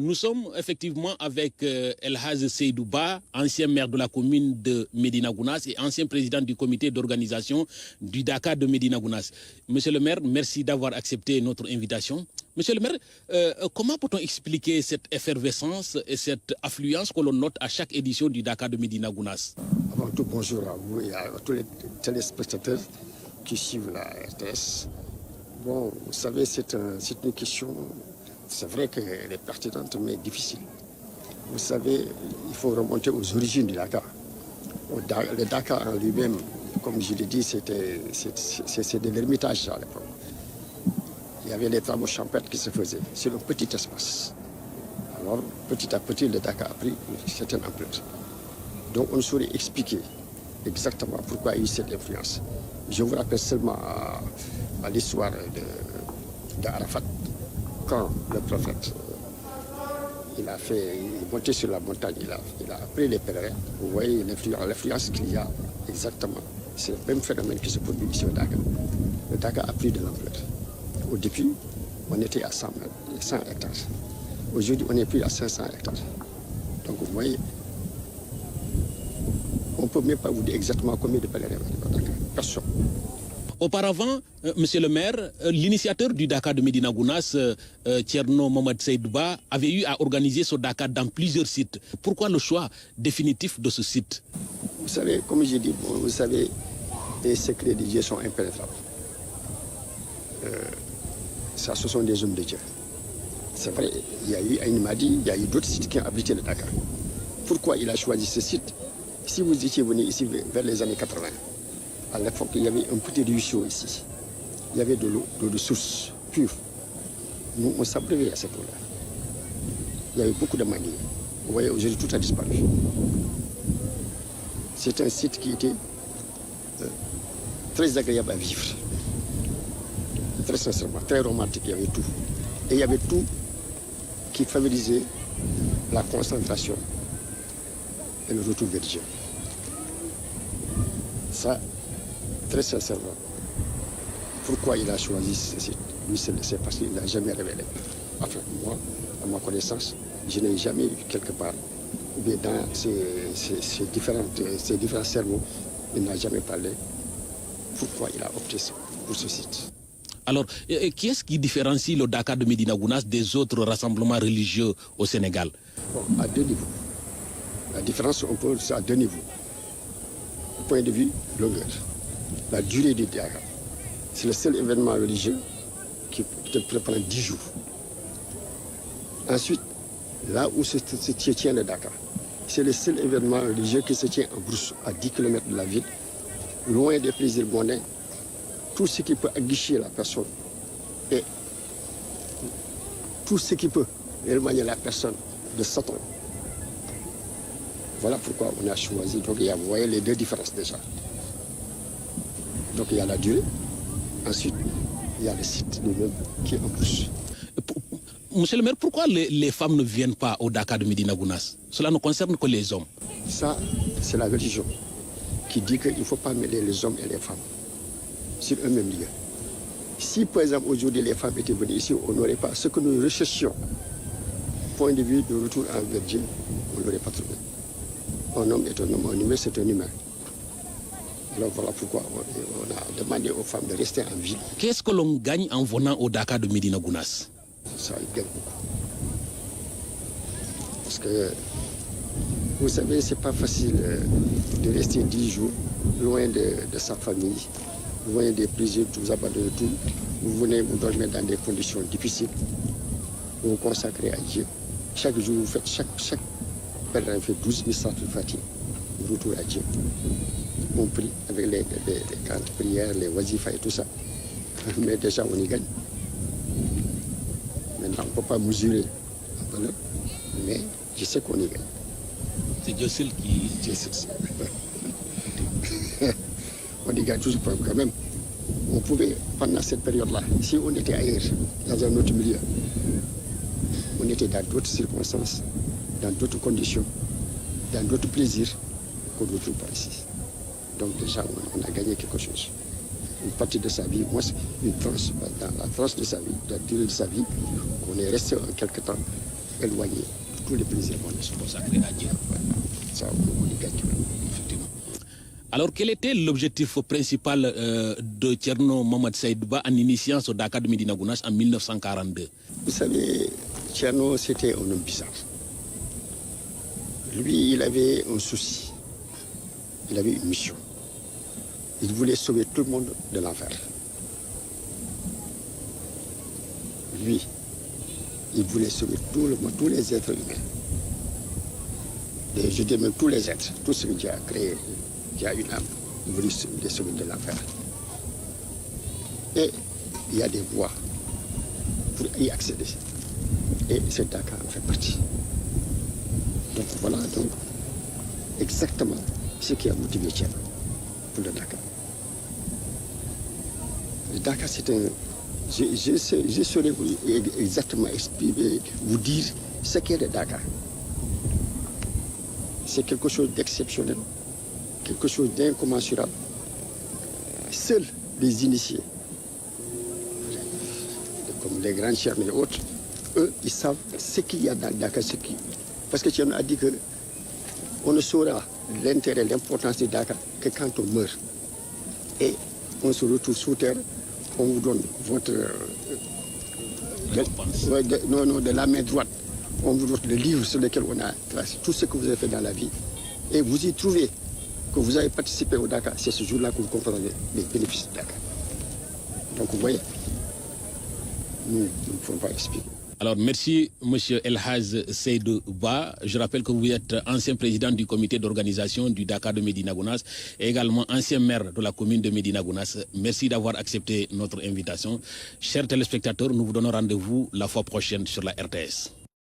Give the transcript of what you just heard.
Nous sommes effectivement avec Elhaj Seydouba, ancien maire de la commune de Médina Gounass et ancien président du comité d'organisation du Dakar de Médina Gounass. Monsieur le maire, merci d'avoir accepté notre invitation. Monsieur le maire, comment peut-on expliquer cette effervescence et cette affluence que l'on note à chaque édition du Dakar de Médina Gounass? Avant tout, bonjour à vous et à tous les téléspectateurs qui suivent la RTS. Bon, vous savez, c'est une question, c'est vrai qu'elle est pertinente, mais difficile. Vous savez, il faut remonter aux origines du Dakar. Le Dakar en lui-même, comme je l'ai dit, c'était de l'ermitage à l'époque. Il y avait les travaux champêtres qui se faisaient sur un petit espace. Alors, petit à petit, le Dakar a pris une certaine ampleur. Donc, on ne saurait expliquer exactement pourquoi il y a eu cette influence. Je vous rappelle seulement à l'histoire d'Arafat, quand le prophète il est monté sur la montagne, il a appelé les pèlerins. Vous voyez l'influence qu'il y a exactement. C'est le même phénomène qui se produit ici au Dakar. Le Dakar a pris de l'ampleur. Au début, on était à 100 hectares. Aujourd'hui, on est plus à 500 hectares. Donc vous voyez, on ne peut même pas vous dire exactement combien de pèlerins au Dakar. Personne. Auparavant, monsieur le maire, l'initiateur du Dakar de Médina Gounass, Thierno Mohamed Seydouba, avait eu à organiser ce Dakar dans plusieurs sites. Pourquoi le choix définitif de ce site? Vous savez, comme j'ai dit, vous savez, les secrets de Dieu sont impénétrables. Ça, ce sont des hommes de Dieu. C'est vrai, il y a eu Aïn Madi, il y a eu d'autres sites qui ont abrité le Dakar. Pourquoi il a choisi ce site? Si vous étiez venu ici vers les années 80, à l'époque, il y avait un petit ruisseau ici. Il y avait de l'eau de source pure. Nous, on s'abreuvait à cette eau-là. Il y avait beaucoup de manguiers. Vous voyez, aujourd'hui, tout a disparu. C'est un site qui était très agréable à vivre. Très sincèrement, très romantique, il y avait tout. Et il y avait tout qui favorisait la concentration et le retour vers Dieu. Ça, très sincèrement, pourquoi il a choisi ce site? Lui, c'est parce qu'il n'a jamais révélé. Enfin, moi, à ma connaissance, je n'ai jamais eu quelque part, ou bien dans ces différents cerveaux, il n'a jamais parlé pourquoi il a opté pour ce site. Alors, qui est-ce qui différencie le Dakar de Médina Gounass des autres rassemblements religieux au Sénégal? Bon, à deux niveaux. La différence, on peut, c'est à deux niveaux. Au point de vue longueur, la durée du Dakar. C'est le seul événement religieux qui peut prendre 10 jours. Ensuite, là où se tient le Dakar, c'est le seul événement religieux qui se tient en brousse, à 10 km de la ville, loin des plaisirs mondains. Tout ce qui peut aguicher la personne et tout ce qui peut éloigner la personne de Satan. Voilà pourquoi on a choisi. Donc, vous voyez les deux différences déjà. Donc, il y a la durée. Ensuite, il y a le site lui-même qui est en plus. Monsieur le maire, pourquoi les femmes ne viennent pas au Dakar de Médina Gounass? Cela ne concerne que les hommes. Ça, c'est la religion qui dit qu'il ne faut pas mêler les hommes et les femmes sur un même lieu. Si, par exemple, aujourd'hui, les femmes étaient venues ici, on n'aurait pas ce que nous recherchions. Point de vue de retour envers Dieu, on ne l'aurait pas trouvé. Un homme est un homme, un humain, c'est un humain. Alors voilà pourquoi on a demandé aux femmes de rester en ville. Qu'est-ce que l'on gagne en venant au Dakar de Médina Gounass? Ça, il gagne beaucoup. Parce que, vous savez, c'est pas facile de rester 10 jours loin de sa famille, loin des plaisirs, vous abandonnez tout. Vous venez vous dormir dans des conditions difficiles. Vous vous consacrez à Dieu. Chaque jour, vous faites, chaque pèlerin fait 12 000 satres de fatigue. Vous retournez à Dieu. On prie avec les grandes prières, les wazifas et tout ça. Mais déjà, on y gagne. Maintenant, on ne peut pas mesurer la valeur, mais je sais qu'on y gagne. C'est Dieu seul qui... Dieu seul. On y gagne toujours quand même. On pouvait, pendant cette période-là, si on était ailleurs, dans un autre milieu, on était dans d'autres circonstances, dans d'autres conditions, dans d'autres plaisirs qu'on ne trouve pas ici. Donc déjà, on a gagné quelque chose. Une partie de sa vie, moi, une tranche, dans la tranche de sa vie, dans la durée de sa vie, on est resté quelque temps éloigné de tous les plaisirs mondains. Consacré à Dieu. Ça, on y gagne. Effectivement. Alors, quel était l'objectif principal de Thierno Mohamed Saïdou Ba en initiant ce Dakar de Médina Gounass en 1942? Vous savez, Thierno, c'était un homme bizarre. Lui, il avait un souci. Il avait une mission. Il voulait sauver tout le monde de l'enfer. Lui, il voulait sauver tout le monde, tous les êtres humains. Et je dis même tous les êtres, tout ce que Dieu a créé, qui a une âme, il voulait les sauver de l'enfer. Et il y a des voies pour y accéder. Et ce Dakar en fait partie. Donc voilà donc exactement ce qui a motivé Thierno pour le Dakar. Le Dakar, c'est un... Je saurais exactement expliquer, vous dire ce qu'est le Dakar. C'est quelque chose d'exceptionnel, quelque chose d'incommensurable. Seuls les initiés, comme les grands Thierno et autres, eux, ils savent ce qu'il y a dans le Dakar. Parce que Thierno a dit qu'on ne saura l'intérêt, l'importance du Dakar que quand on meurt. Et on se retrouve sous terre, on vous donne votre... de la main droite, on vous donne le livre sur lequel on a tracé tout ce que vous avez fait dans la vie. Et vous y trouvez que vous avez participé au Dakar. C'est ce jour-là que vous comprenez les bénéfices du Dakar. Donc vous voyez, nous ne pouvons pas expliquer. Alors, merci, M. Elhaj Seydou Ba. Je rappelle que vous êtes ancien président du comité d'organisation du Dakar de Médina Gounass et également ancien maire de la commune de Médina Gounass. Merci d'avoir accepté notre invitation. Chers téléspectateurs, nous vous donnons rendez-vous la fois prochaine sur la RTS.